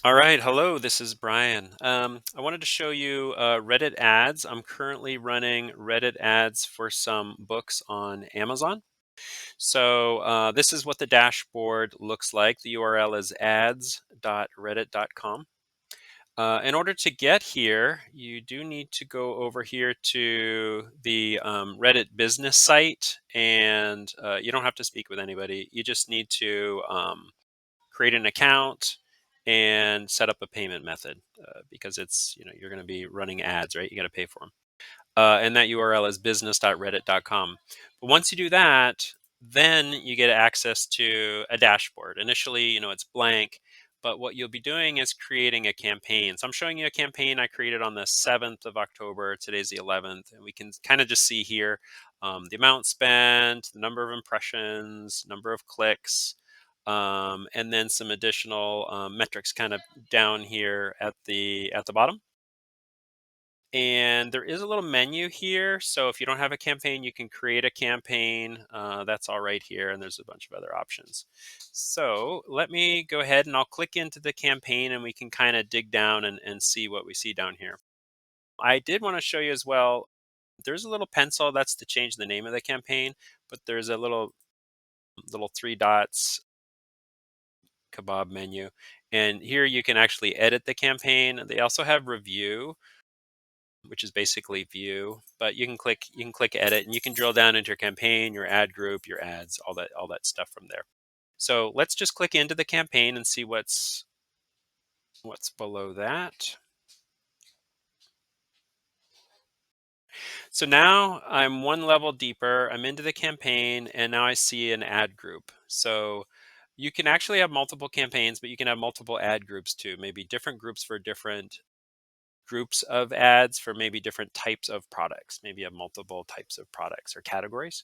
All right, hello, this is Brian. I wanted to show you Reddit ads. I'm currently running Reddit ads for some books on Amazon. So this is what the dashboard looks like. The URL is ads.reddit.com. In order to get here, you do need to go over here to the Reddit business site, and you don't have to speak with anybody. You just need to create an account and set up a payment method because you're going to be running ads, right? You got to pay for them. And that URL is business.reddit.com. But once you do that, then you get access to a dashboard. Initially, it's blank, but what you'll be doing is creating a campaign. So I'm showing you a campaign I created on the 7th of October. Today's the 11th, and we can kind of just see here the amount spent, the number of impressions, number of clicks, and then some additional metrics kind of down here at the bottom. And there is a little menu here. So if you don't have a campaign, you can create a campaign. That's all right here. And there's a bunch of other options. So let me go ahead and I'll click into the campaign and we can kind of dig down and see what we see down here. I did want to show you as well. There's a little pencil that's to change the name of the campaign, but there's a little three dots kebab menu. And here you can actually edit the campaign. They also have review, which is basically view, but you can click edit and you can drill down into your campaign, your ad group, your ads, all that stuff from there. So let's just click into the campaign and see what's below that. So now I'm one level deeper. I'm into the campaign and now I see an ad group. So you can actually have multiple campaigns, but you can have multiple ad groups too, maybe different groups for different groups of ads for maybe different types of products. Maybe you have multiple types of products or categories.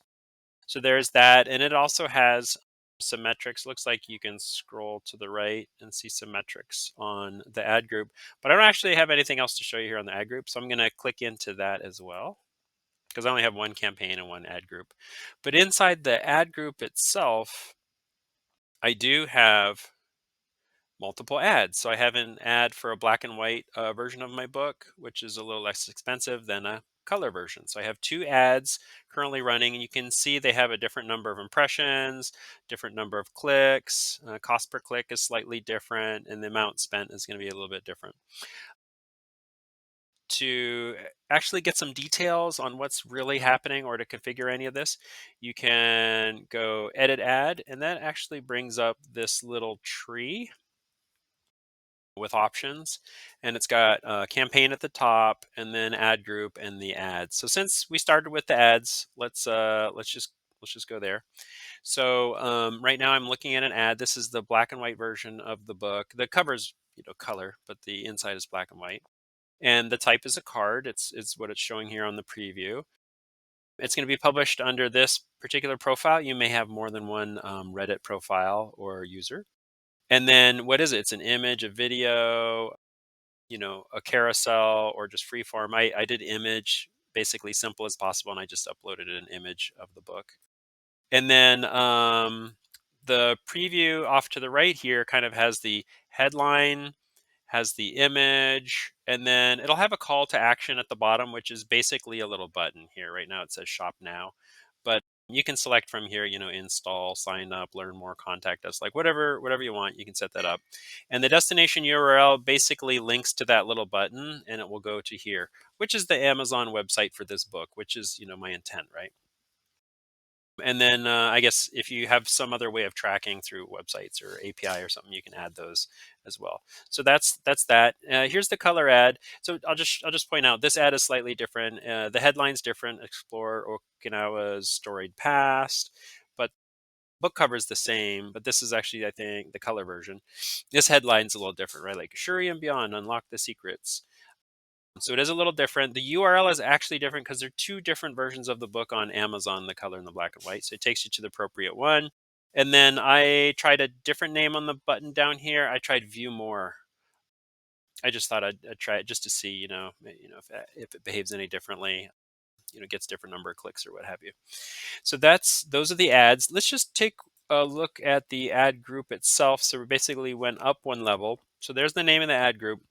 So there's that. And it also has some metrics. Looks like you can scroll to the right and see some metrics on the ad group. But I don't actually have anything else to show you here on the ad group. So I'm going to click into that as well because I only have one campaign and one ad group. But inside the ad group itself, I do have multiple ads. So I have an ad for a black and white version of my book, which is a little less expensive than a color version. So I have two ads currently running, and you can see they have a different number of impressions, different number of clicks. Cost per click is slightly different, and the amount spent is going to be a little bit different. To actually get some details on what's really happening or to configure any of this, you can go edit ad, and that actually brings up this little tree with options, and it's got a campaign at the top and then ad group and the ads. So since we started with the ads, let's just go there. So right now I'm looking at an ad. This is the black and white version of the book. The cover's color, but the inside is black and white, and the type is a card. It's what it's showing here on the preview. It's going to be published under this particular profile. You may have more than one Reddit profile or user. And then what is it? It's an image, a video, a carousel, or just free form. I did image, basically simple as possible, and I just uploaded an image of the book. And then the preview off to the right here kind of has the headline, has the image, and then it'll have a call to action at the bottom, which is basically a little button here. Right now it says shop now, but you can select from here, install, sign up, learn more, contact us, like whatever you want, you can set that up. And the destination URL basically links to that little button and it will go to here, which is the Amazon website for this book, which is, my intent, right? And then I guess if you have some other way of tracking through websites or API or something, you can add those as well. So that's that. Here's the color ad. So I'll just point out this ad is slightly different. The headline's different. Explore Okinawa's storied past, but book cover is the same. But this is actually, I think, the color version. This headline's a little different, right? Like Shuri and Beyond, unlock the secrets. So it is a little different. The URL is actually different because there are two different versions of the book on Amazon, the color and the black and white. So it takes you to the appropriate one. And then I tried a different name on the button down here. I tried view more. I just thought I'd try it just to see, if it behaves any differently, gets different number of clicks or what have you. So those are the ads. Let's just take a look at the ad group itself. So we basically went up one level. So there's the name of the ad group.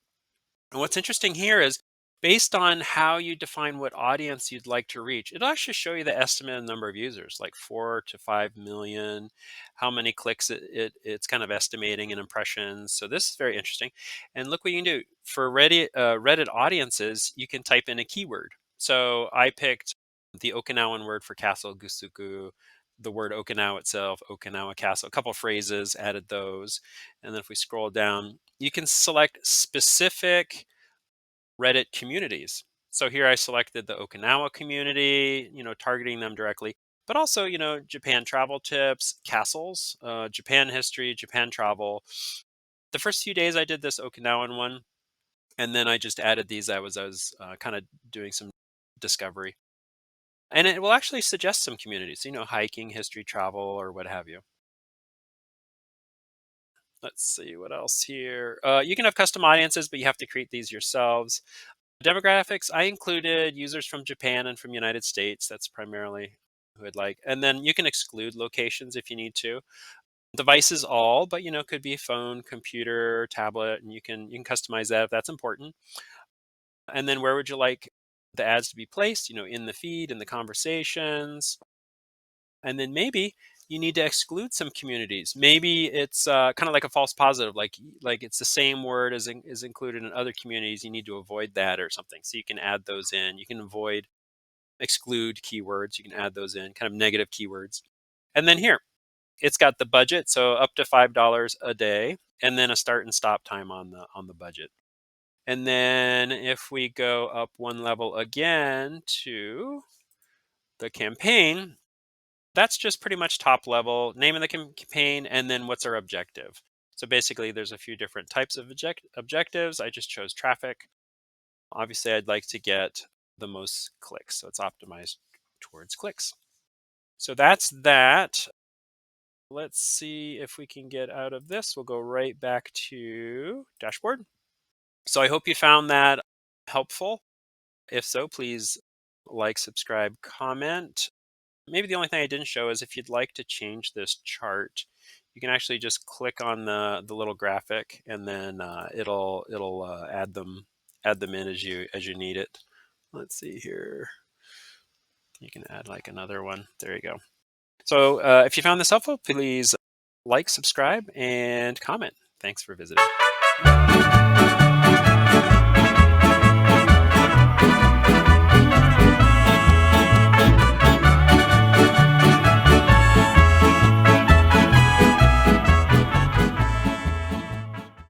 And what's interesting here is based on how you define what audience you'd like to reach, it'll actually show you the estimated number of users, like 4 to 5 million, how many clicks it's kind of estimating and impressions. So this is very interesting. And look what you can do for Reddit audiences. You can type in a keyword. So I picked the Okinawan word for castle, gusuku, the word Okinawa itself, Okinawa castle, a couple phrases, added those. And then if we scroll down, you can select specific Reddit communities. So here I selected the Okinawa community, targeting them directly, but also, Japan travel tips, castles, Japan history, Japan travel. The first few days I did this Okinawan one, and then I just added these. I was kind of doing some discovery, and it will actually suggest some communities, hiking, history, travel, or what have you. Let's see what else here. You can have custom audiences, but you have to create these yourselves. Demographics, I included users from Japan and from United States. That's primarily who I'd like. And then you can exclude locations if you need to. Devices all, but could be phone, computer, tablet, and you can customize that if that's important. And then where would you like the ads to be placed? In the feed, in the conversations. And then maybe you need to exclude some communities. Maybe it's kind of like a false positive, like it's the same word as is included in other communities. You need to avoid that or something. So you can add those in. You can exclude keywords. You can add those in, kind of negative keywords. And then here, it's got the budget, so up to $5 a day, and then a start and stop time on the budget. And then if we go up one level again to the campaign, that's just pretty much top level name of the campaign and then what's our objective. So basically there's a few different types of objectives. I just chose traffic. Obviously I'd like to get the most clicks, so it's optimized towards clicks. So that's that. Let's see if we can get out of this. We'll go right back to dashboard. So I hope you found that helpful. If so, please like, subscribe, comment. Maybe the only thing I didn't show is if you'd like to change this chart, you can actually just click on the little graphic, and then it'll add them in as you need it. Let's see here. You can add like another one. There you go. So if you found this helpful, please like, subscribe, and comment. Thanks for visiting.